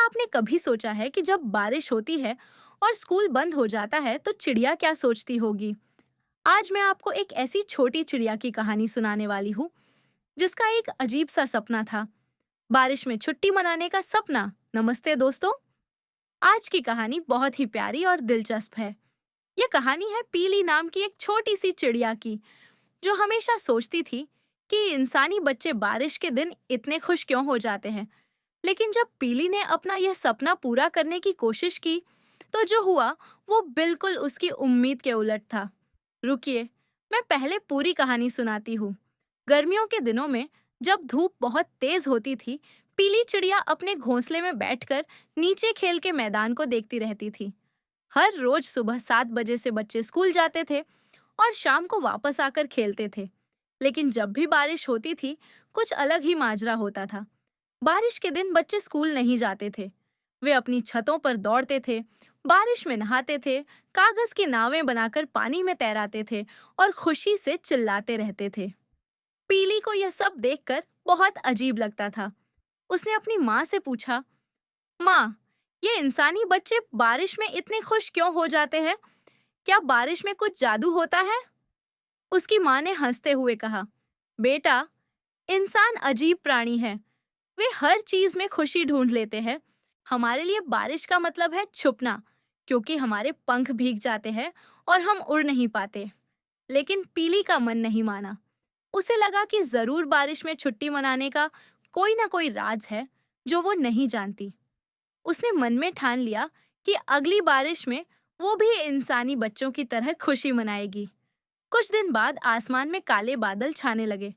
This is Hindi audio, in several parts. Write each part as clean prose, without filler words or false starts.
आपने कभी सोचा है कि जब बारिश होती है और स्कूल बंद हो जाता है तो चिड़िया क्या सोचती होगी? आज मैं आपको एक ऐसी छोटी चिड़िया की कहानी सुनाने वाली हूँ जिसका एक अजीब सा सपना था। बारिश में छुट्टी मनाने का सपना। नमस्ते दोस्तों। आज की कहानी बहुत ही प्यारी और दिलचस्प है। यह कहानी है पीली नाम की एक छोटी सी चिड़िया की, जो हमेशा सोचती थी कि इंसानी बच्चे बारिश के दिन इतने खुश क्यों हो जाते हैं। लेकिन जब पीली ने अपना यह सपना पूरा करने की कोशिश की, तो जो हुआ वो बिल्कुल उसकी उम्मीद के उलट था। रुकिए, मैं पहले पूरी कहानी सुनाती हूँ। गर्मियों के दिनों में जब धूप बहुत तेज होती थी, पीली चिड़िया अपने घोंसले में बैठकर नीचे खेल के मैदान को देखती रहती थी। हर रोज सुबह 7 बजे से बच्चे स्कूल जाते थे और शाम को वापस आकर खेलते थे। लेकिन जब भी बारिश होती थी, कुछ अलग ही माजरा होता था। बारिश के दिन बच्चे स्कूल नहीं जाते थे। वे अपनी छतों पर दौड़ते थे, बारिश में नहाते थे, कागज की नावें बनाकर पानी में तैराते थे और खुशी से चिल्लाते रहते थे। पीली को यह सब देखकर बहुत अजीब लगता था। उसने अपनी माँ से पूछा, माँ, ये इंसानी बच्चे बारिश में इतने खुश क्यों हो जाते हैं? क्या बारिश में कुछ जादू होता है? उसकी माँ ने हंसते हुए कहा, बेटा, इंसान अजीब प्राणी है। वे हर चीज में खुशी ढूंढ लेते हैं। हमारे लिए बारिश का मतलब है छुपना, क्योंकि हमारे पंख भीग जाते हैं और हम उड़ नहीं पाते। लेकिन पीली का मन नहीं माना। उसे लगा कि जरूर बारिश में छुट्टी मनाने का कोई ना कोई राज है जो वो नहीं जानती। उसने मन में ठान लिया कि अगली बारिश में वो भी इंसानी बच्चों की तरह खुशी मनाएगी। कुछ दिन बाद आसमान में काले बादल छाने लगे,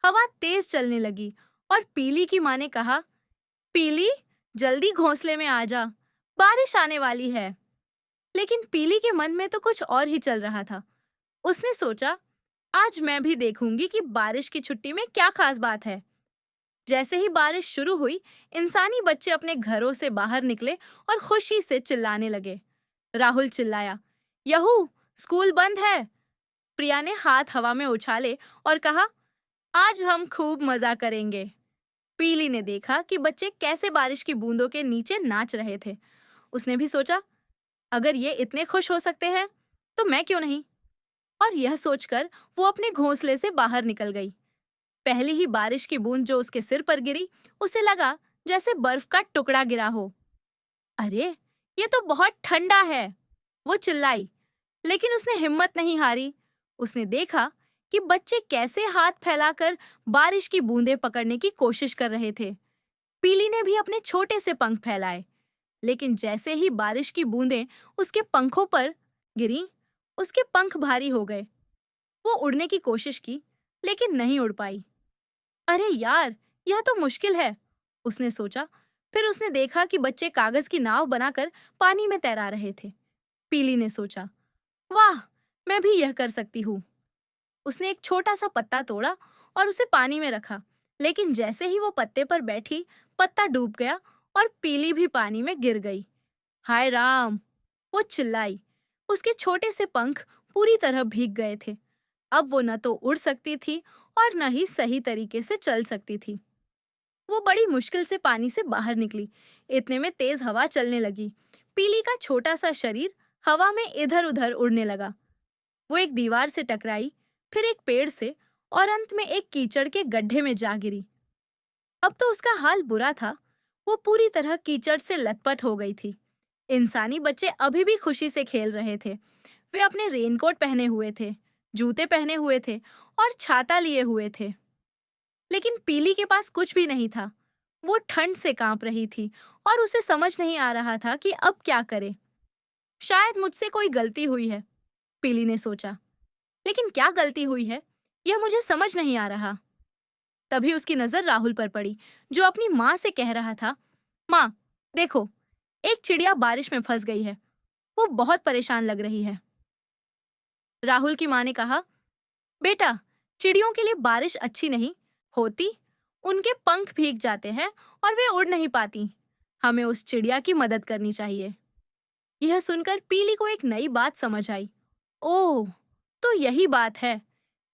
हवा तेज चलने लगी और पीली की माँ ने कहा, पीली, जल्दी घोंसले में आ जा, बारिश आने वाली है। लेकिन पीली के मन में तो कुछ और ही चल रहा था। उसने सोचा, आज मैं भी देखूंगी कि बारिश की छुट्टी में क्या खास बात है। जैसे ही बारिश शुरू हुई, इंसानी बच्चे अपने घरों से बाहर निकले और खुशी से चिल्लाने लगे। राहुल चिल्लाया, यहू, स्कूल बंद है। प्रिया ने हाथ हवा में उछाले और कहा, आज हम खूब मजा करेंगे। पीली ने देखा कि बच्चे कैसे बारिश की बूंदों के नीचे नाच रहे थे। उसने भी सोचा, अगर ये इतने खुश हो सकते हैं, तो मैं क्यों नहीं? और यह सोचकर वो अपने घोंसले से बाहर निकल गई। पहली ही बारिश की बूंद जो उसके सिर पर गिरी, उसे लगा जैसे बर्फ का टुकड़ा गिरा हो। अरे, ये तो बहुत ठंडा है, वो चिल्लाई। लेकिन उसने हिम्मत नहीं हारी। उसने देखा कि बच्चे कैसे हाथ फैलाकर बारिश की बूंदें पकड़ने की कोशिश कर रहे थे। पीली ने भी अपने छोटे से पंख फैलाए, लेकिन जैसे ही बारिश की बूंदें उसके पंखों पर गिरीं, उसके पंख भारी हो गए। वो उड़ने की कोशिश की, लेकिन नहीं उड़ पाई। अरे यार, यह तो मुश्किल है, उसने सोचा। फिर उसने देखा कि बच्चे कागज की नाव बनाकर पानी में तैरा रहे थे। पीली ने सोचा, वाह, मैं भी यह कर सकती हूँ। उसने एक छोटा सा पत्ता तोड़ा और उसे पानी में रखा, लेकिन जैसे ही वो पत्ते पर बैठी, पत्ता डूब गया और पीली भी पानी में गिर गई। हाय राम, वो चिल्लाई। उसके छोटे से पंख पूरी तरह भीग गए थे। अब वो न तो उड़ सकती थी और न ही सही तरीके से चल सकती थी। वो बड़ी मुश्किल से पानी से बाहर निकली। इतने में तेज हवा चलने लगी। पीली का छोटा सा शरीर हवा में इधर उधर उड़ने लगा। वो एक दीवार से टकराई, फिर एक पेड़ से, और अंत में एक कीचड़ के गड्ढे में जा गिरी। अब तो उसका हाल बुरा था। वो पूरी तरह कीचड़ से लथपथ हो गई थी। इंसानी बच्चे अभी भी खुशी से खेल रहे थे। वे अपने रेनकोट पहने हुए थे, जूते पहने हुए थे और छाता लिए हुए थे। लेकिन पीली के पास कुछ भी नहीं था। वो ठंड से कांप रही थी और उसे समझ नहीं आ रहा था कि अब क्या करे। शायद मुझसे कोई गलती हुई है, पीली ने सोचा। लेकिन क्या गलती हुई है, यह मुझे समझ नहीं आ रहा। तभी उसकी नजर राहुल पर पड़ी, जो अपनी माँ से कह रहा था, माँ, देखो, एक चिड़िया बारिश में फंस गई है। वो बहुत परेशान लग रही है। राहुल की माँ ने कहा, बेटा, चिड़ियों के लिए बारिश अच्छी नहीं होती। उनके पंख भीग जाते हैं और वे उड़ नहीं पाती। हमें उस चिड़िया की मदद करनी चाहिए। यह सुनकर पीली को एक नई बात समझ आई। ओह, तो यही बात है।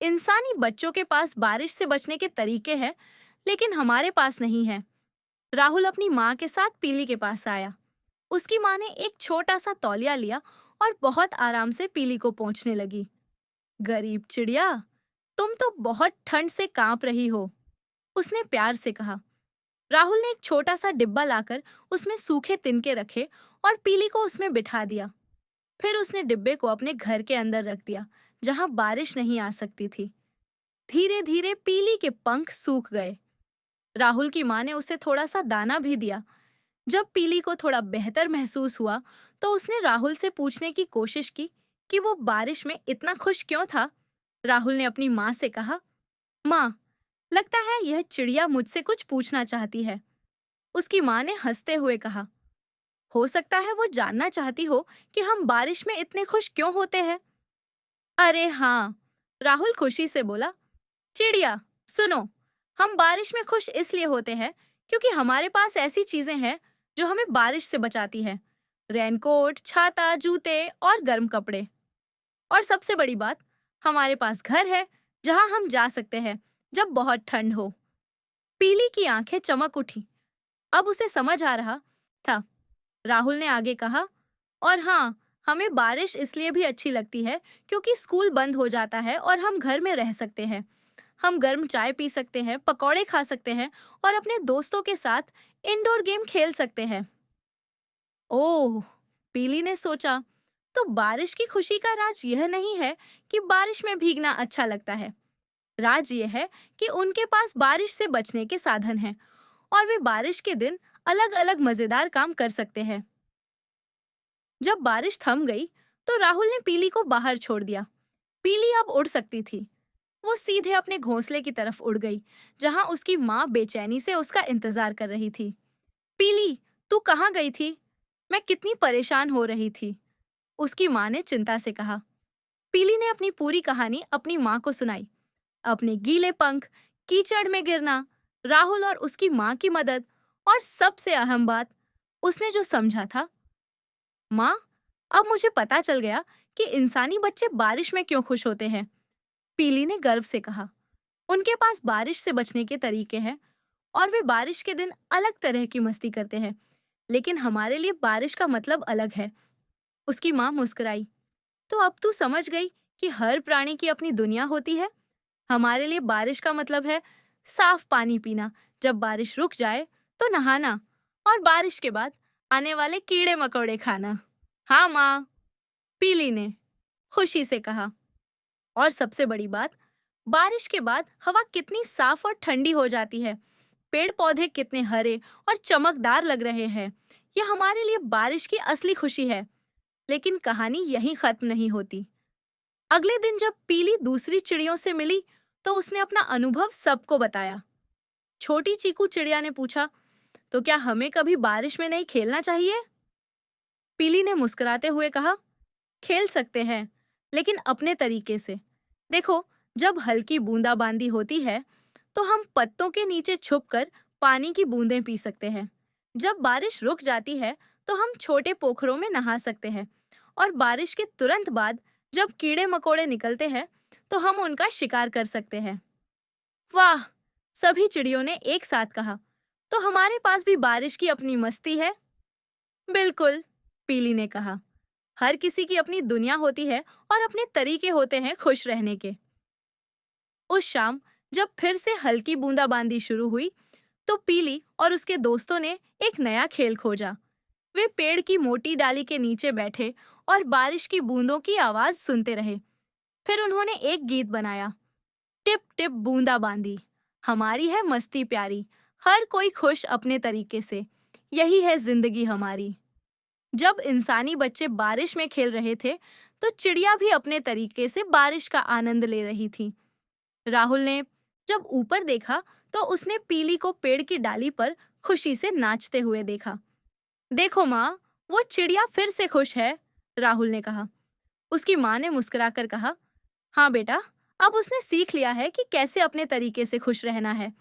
इंसानी बच्चों के पास बारिश से बचने के तरीके हैं, लेकिन हमारे पास नहीं है। राहुल अपनी माँ के साथ पीली के पास आया। उसकी माँ ने एक छोटा सा तौलिया लिया और बहुत आराम से पीली को पोंछने लगी। गरीब चिड़िया, तुम तो बहुत ठंड से कांप रही हो, उसने प्यार से कहा। राहुल ने एक छोटा सा डिब्बा लाकर उसमें सूखे तिनके रखे और पीली को उसमें बिठा दिया। फिर उसने डिब्बे को अपने घर के अंदर रख दिया, जहां बारिश नहीं आ सकती थी। धीरे धीरे पीली के पंख सूख गए। राहुल की माँ ने उसे थोड़ा सा दाना भी दिया। जब पीली को थोड़ा बेहतर महसूस हुआ, तो उसने राहुल से पूछने की कोशिश की कि वो बारिश में इतना खुश क्यों था। राहुल ने अपनी माँ से कहा, माँ, लगता है यह चिड़िया मुझसे कुछ पूछना चाहती है। उसकी माँ ने हंसते हुए कहा, हो सकता है वो जानना चाहती हो कि हम बारिश में इतने खुश क्यों होते हैं। अरे हाँ, राहुल खुशी से बोला, चिड़िया, सुनो, हम बारिश में खुश इसलिए होते हैं क्योंकि हमारे पास ऐसी चीजें हैं जो हमें बारिश से बचाती हैं। रेनकोट, छाता, जूते और गर्म कपड़े। और सबसे बड़ी बात, हमारे पास घर है जहां हम जा सकते हैं जब बहुत ठंड हो। पीली की आंखें चमक उठी। अब उसे समझ आ रहा था। राहुल ने आगे कहा, और हाँ, हमें बारिश इसलिए भी अच्छी लगती है क्योंकि स्कूल बंद हो जाता है और हम घर में रह सकते हैं। हम गर्म चाय पी सकते हैं, पकौड़े खा सकते हैं और अपने दोस्तों के साथ इंडोर गेम खेल सकते हैं। ओह, पीली ने सोचा, तो बारिश की खुशी का राज यह नहीं है कि बारिश में भीगना अच्छा लगता है। राज यह है कि उनके पास बारिश से बचने के साधन हैं और वे बारिश के दिन अलग-अलग मजेदार काम कर सकते हैं। जब बारिश थम गई, तो राहुल ने पीली को बाहर छोड़ दिया। पीली अब उड़ सकती थी। वो सीधे अपने घोंसले की तरफ उड़ गई, जहां उसकी माँ बेचैनी से उसका इंतजार कर रही थी। पीली, तू कहाँ गई थी? मैं कितनी परेशान हो रही थी, उसकी माँ ने चिंता से कहा। पीली ने अपनी पूरी कहानी अपनी माँ को सुनाई। अपने गीले पंख, कीचड़ में गिरना, राहुल और उसकी माँ की मदद, और सबसे अहम बात, उसने जो समझा था, माँ, अब मुझे पता चल गया कि इंसानी बच्चे बारिश में क्यों खुश होते हैं। पीली ने गर्व से कहा। उनके पास बारिश से बचने के तरीके हैं और वे बारिश के दिन अलग तरह की मस्ती करते हैं, लेकिन हमारे लिए बारिश का मतलब अलग है। उसकी माँ मुस्कुराई। तो अब तू समझ गई कि हर प्राणी की अपनी दुनिया होती है। हमारे लिए बारिश का मतलब है साफ पानी पीना, जब बारिश रुक जाए तो नहाना, और बारिश के बाद आने वाले कीड़े मकोड़े खाना। हाँ माँ, पीली ने खुशी से कहा। और सबसे बड़ी बात, बारिश के बाद हवा कितनी साफ और ठंडी हो जाती है। पेड़ पौधे कितने हरे और चमकदार लग रहे हैं। यह हमारे लिए बारिश की असली खुशी है। लेकिन कहानी यहीं खत्म नहीं होती। अगले दिन जब पीली दूसरी चिड़ियों से मिली, तो उसने अपना अनुभव सबको बताया। छोटी चीकू चिड़िया ने पूछा, तो क्या हमें कभी बारिश में नहीं खेलना चाहिए? पीली ने मुस्कुराते हुए कहा, खेल सकते हैं, लेकिन अपने तरीके से। देखो, जब हल्की बूंदाबांदी होती है, तो हम पत्तों के नीचे छुपकर पानी की बूंदें पी सकते हैं। जब बारिश रुक जाती है, तो हम छोटे पोखरों में नहा सकते हैं। और बारिश के तुरंत बाद जब कीड़े मकोड़े निकलते हैं, तो हम उनका शिकार कर सकते हैं। वाह! सभी चिड़ियों ने एक साथ कहा, तो हमारे पास भी बारिश की अपनी मस्ती है। बिल्कुल, पीली ने कहा। हर किसी की अपनी दुनिया होती है और अपने तरीके होते हैं खुश रहने के। उस शाम जब फिर से हल्की बूंदाबांदी शुरू हुई, तो पीली और उसके दोस्तों ने एक नया खेल खोजा। वे पेड़ की मोटी डाली के नीचे बैठे और बारिश की बूंदों की आवाज सुनते रहे। फिर उन्होंने एक गीत बनाया, टिप टिप बूंदाबांदी, हमारी है मस्ती प्यारी, हर कोई खुश अपने तरीके से, यही है जिंदगी हमारी। जब इंसानी बच्चे बारिश में खेल रहे थे, तो चिड़िया भी अपने तरीके से बारिश का आनंद ले रही थी। राहुल ने जब ऊपर देखा, तो उसने पीली को पेड़ की डाली पर खुशी से नाचते हुए देखा। देखो माँ, वो चिड़िया फिर से खुश है, राहुल ने कहा। उसकी माँ ने मुस्कुराकर कहा, हाँ बेटा, अब उसने सीख लिया है कि कैसे अपने तरीके से खुश रहना है।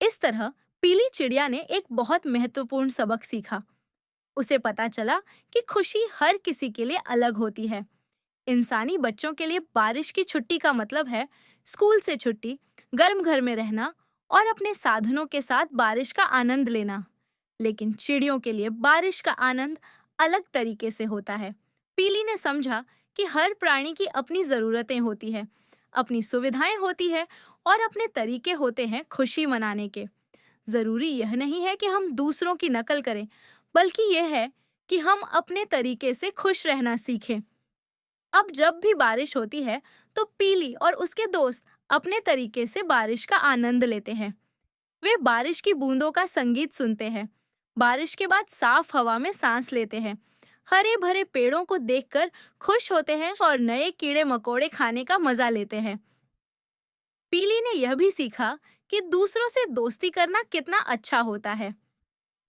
इस तरह पीली चिड़िया ने एक बहुत महत्वपूर्ण सबक सीखा। उसे पता चला कि खुशी हर किसी के लिए अलग होती है। इंसानी बच्चों के लिए बारिश की छुट्टी का मतलब है स्कूल से छुट्टी, गर्म घर में रहना और अपने साधनों के साथ बारिश का आनंद लेना। लेकिन चिड़ियों के लिए बारिश का आनंद अलग तरीके से होता है। पीली ने समझा कि हर प्राणी की अपनी जरूरतें होती है, अपनी सुविधाएं होती है और अपने तरीके होते हैं खुशी मनाने के। जरूरी यह नहीं है कि हम दूसरों की नकल करें, बल्कि यह है कि हम अपने तरीके से खुश रहना सीखें। अब जब भी बारिश होती है, तो पीली और उसके दोस्त अपने तरीके से बारिश का आनंद लेते हैं। वे बारिश की बूंदों का संगीत सुनते हैं, बारिश के बाद साफ हवा में सांस लेते हैं, हरे भरे पेड़ों को देखकर खुश होते हैं और नए कीड़े मकोड़े खाने का मजा लेते हैं। पीली ने यह भी सीखा कि दूसरों से दोस्ती करना कितना अच्छा होता है।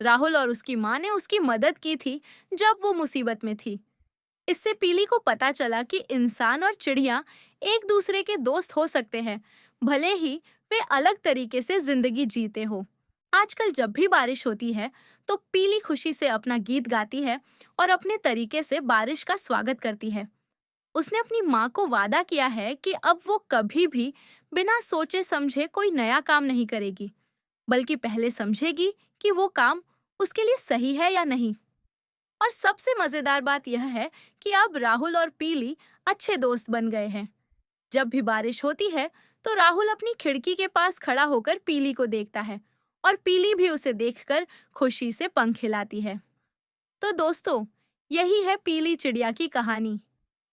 राहुल और उसकी माँ ने उसकी मदद की थी जब वो मुसीबत में थी। इससे पीली को पता चला कि इंसान और चिड़िया एक दूसरे के दोस्त हो सकते हैं, भले ही वे अलग तरीके से जिंदगी जीते हो। आजकल जब भी बारिश होती है, तो पीली खुशी से अपना गीत गाती है और अपने तरीके से बारिश का स्वागत करती है। उसने अपनी माँ को वादा किया है कि अब वो कभी भी बिना सोचे समझे कोई नया काम नहीं करेगी, बल्कि पहले समझेगी कि वो काम उसके लिए सही है या नहीं। और सबसे मजेदार बात यह है कि अब राहुल और पीली अच्छे दोस्त बन गए हैं। जब भी बारिश होती है, तो राहुल अपनी खिड़की के पास खड़ा होकर पीली को देखता है और पीली भी उसे देखकर खुशी से पंख हिलाती है। तो दोस्तों, यही है पीली चिड़िया की कहानी।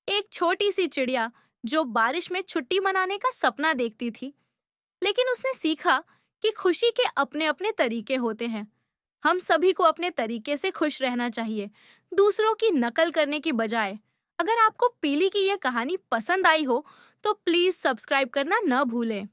एक छोटी सी चिड़िया जो बारिश में छुट्टी मनाने का सपना देखती थी, लेकिन उसने सीखा कि खुशी के अपने अपने तरीके होते हैं। हम सभी को अपने तरीके से खुश रहना चाहिए, दूसरों की नकल करने की बजाय। अगर आपको पीली की यह कहानी पसंद आई हो, तो प्लीज सब्सक्राइब करना न भूलें।